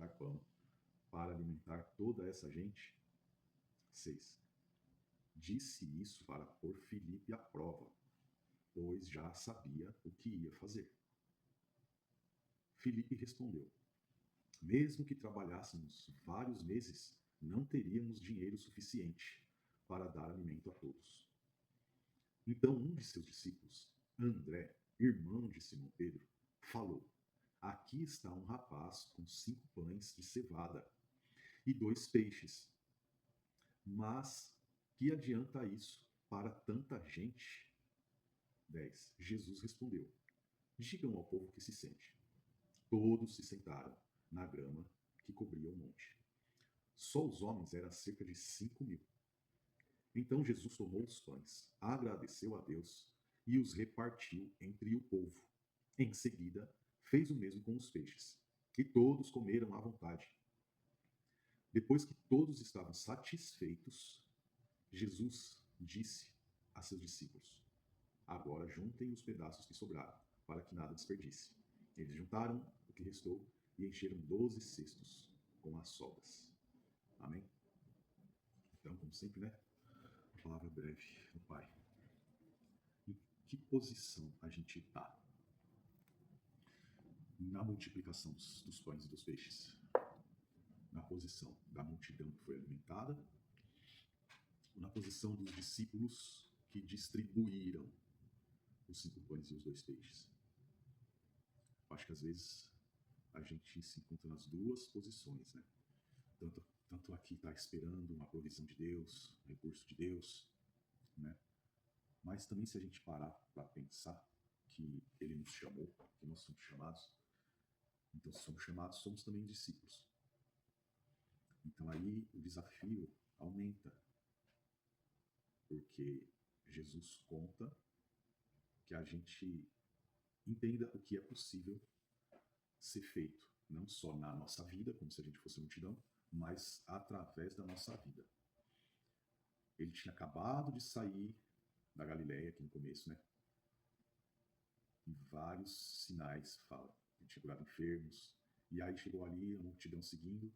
comprar pão para alimentar toda essa gente? 6. Disse isso para pôr Filipe à prova, pois já sabia o que ia fazer. Filipe respondeu: mesmo que trabalhássemos vários meses, não teríamos dinheiro suficiente para dar alimento a todos. Então um de seus discípulos, André, irmão de Simão Pedro, falou: aqui está um rapaz com 5 pães de cevada e 2 peixes. Mas que adianta isso para tanta gente? 10. Jesus respondeu: digam ao povo que se sente. Todos se sentaram na grama que cobria o monte. Só os homens eram cerca de 5.000. Então Jesus tomou os pães, agradeceu a Deus e os repartiu entre o povo. Em seguida, fez o mesmo com os peixes, e todos comeram à vontade. Depois que todos estavam satisfeitos, Jesus disse a seus discípulos: agora juntem os pedaços que sobraram, para que nada desperdice. Eles juntaram o que restou e encheram 12 cestos com as sobras. Amém? Então, como sempre, né? Uma palavra breve do Pai. Em que posição a gente está na multiplicação dos pães e dos peixes? Na posição da multidão que foi alimentada, ou na posição dos discípulos que distribuíram os 5 pães e os 2 peixes? Acho que às vezes a gente se encontra nas duas posições, né? Tanto aqui está esperando uma provisão de Deus, um recurso de Deus, né? Mas também se a gente parar para pensar que Ele nos chamou, que nós somos chamados, então se somos chamados, somos também discípulos. Então aí o desafio aumenta, porque Jesus conta que a gente entenda o que é possível ser feito, não só na nossa vida, como se a gente fosse multidão, mas através da nossa vida. Ele tinha acabado de sair da Galileia, aqui no começo, né? E vários sinais falam. Ele tinha curado enfermos, e aí chegou ali a multidão seguindo,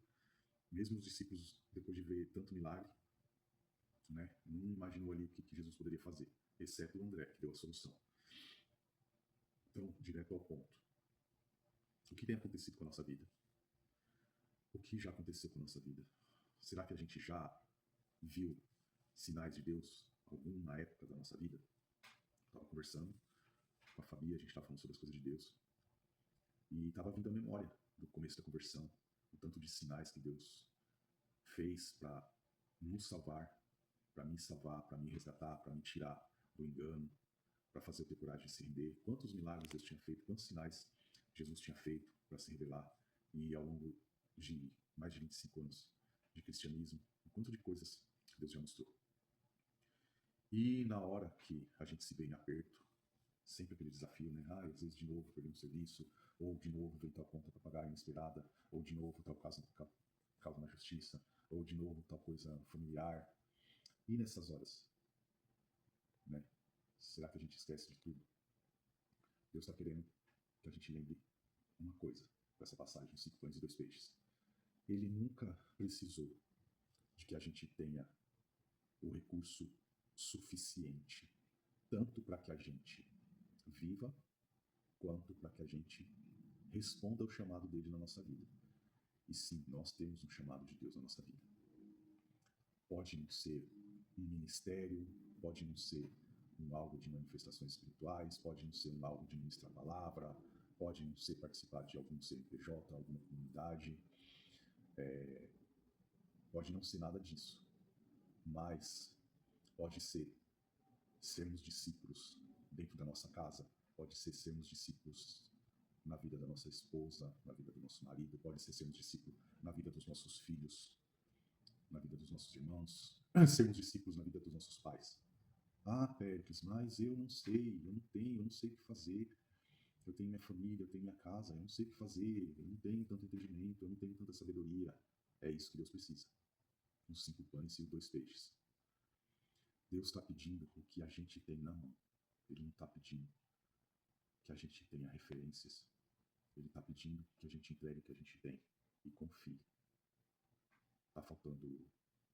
mesmo os discípulos, depois de ver tanto milagre, né, não imaginou ali o que Jesus poderia fazer, exceto o André, que deu a solução. Então, direto ao ponto. O que tem acontecido com a nossa vida? O que já aconteceu com a nossa vida? Será que a gente já viu sinais de Deus algum na época da nossa vida? Estava conversando com a Fabi, a gente estava falando sobre as coisas de Deus, e estava vindo à memória do começo da conversão, o tanto de sinais que Deus fez para nos salvar, para me salvar, para me resgatar, para me tirar do engano, para fazer eu ter coragem de se render. Quantos milagres Deus tinha feito, quantos sinais Jesus tinha feito para se revelar. E ao longo de mais de 25 anos de cristianismo, o quanto de coisas Deus já mostrou. E na hora que a gente se vê em aperto, sempre aquele desafio, né? Às vezes de novo perdi um serviço, ou de novo vem tal conta para pagar inesperada, ou de novo tal caso na justiça, ou de novo tal coisa familiar. E nessas horas, né? Será que a gente esquece de tudo? Deus está querendo que a gente lembre uma coisa com essa passagem, 5 pães e 2 peixes. Ele nunca precisou de que a gente tenha o recurso suficiente, tanto para que a gente viva, quanto para que a gente responda ao chamado dele na nossa vida. E sim, nós temos um chamado de Deus na nossa vida. Pode não ser um ministério, pode não ser um algo de manifestações espirituais, pode não ser um algo de ministrar a palavra, pode não ser participar de algum CNPJ, alguma comunidade, pode não ser nada disso, mas pode ser sermos discípulos dentro da nossa casa, pode ser sermos discípulos na vida da nossa esposa, na vida do nosso marido, pode ser sermos discípulos na vida dos nossos filhos, na vida dos nossos irmãos, sermos discípulos na vida dos nossos pais. Ah, Péricles, mas eu não sei, eu não sei o que fazer. Eu tenho minha família, eu tenho minha casa, eu não sei o que fazer, eu não tenho tanto entendimento, eu não tenho tanta sabedoria. É isso que Deus precisa. Os 5 pães e os 2 peixes. Deus está pedindo o que a gente tem na mão. Ele não está pedindo que a gente tenha referências. Ele está pedindo que a gente entregue o que a gente tem. e confie. Está faltando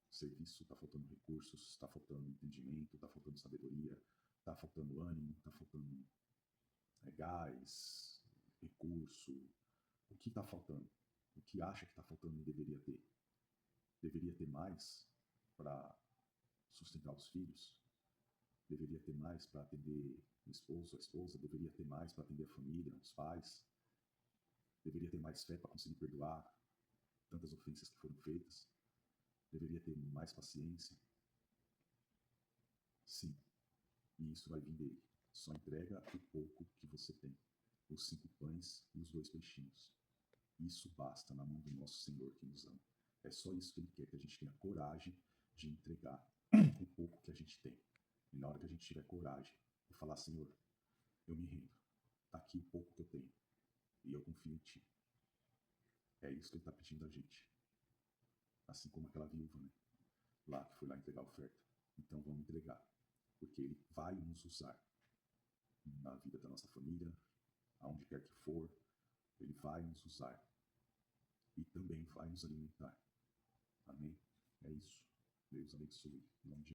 serviço, está faltando recursos, está faltando entendimento, está faltando sabedoria, está faltando ânimo, está faltando gás, recurso. O que está faltando? O que acha que está faltando e deveria ter? Deveria ter mais para sustentar os filhos? Deveria ter mais para atender o esposo, a esposa? Deveria ter mais para atender a família, os pais? Deveria ter mais fé para conseguir perdoar tantas ofensas que foram feitas? Deveria ter mais paciência? Sim, e isso vai vir dele. Só entrega o pouco que você tem, os 5 pães e os 2 peixinhos. Isso basta na mão do nosso Senhor que nos ama. É só isso que Ele quer, que a gente tenha coragem de entregar o pouco que a gente tem. E na hora que a gente tiver coragem de falar, Senhor, eu me rendo, está aqui o pouco que eu tenho, e eu confio em Ti. É isso que Ele está pedindo a gente. Assim como aquela viúva, né? Lá que foi lá entregar a oferta. Então vamos entregar, porque Ele vai nos usar na vida da nossa família, aonde quer que for, Ele vai nos usar e também vai nos alimentar. Amém? É isso. Deus abençoe. Em nome de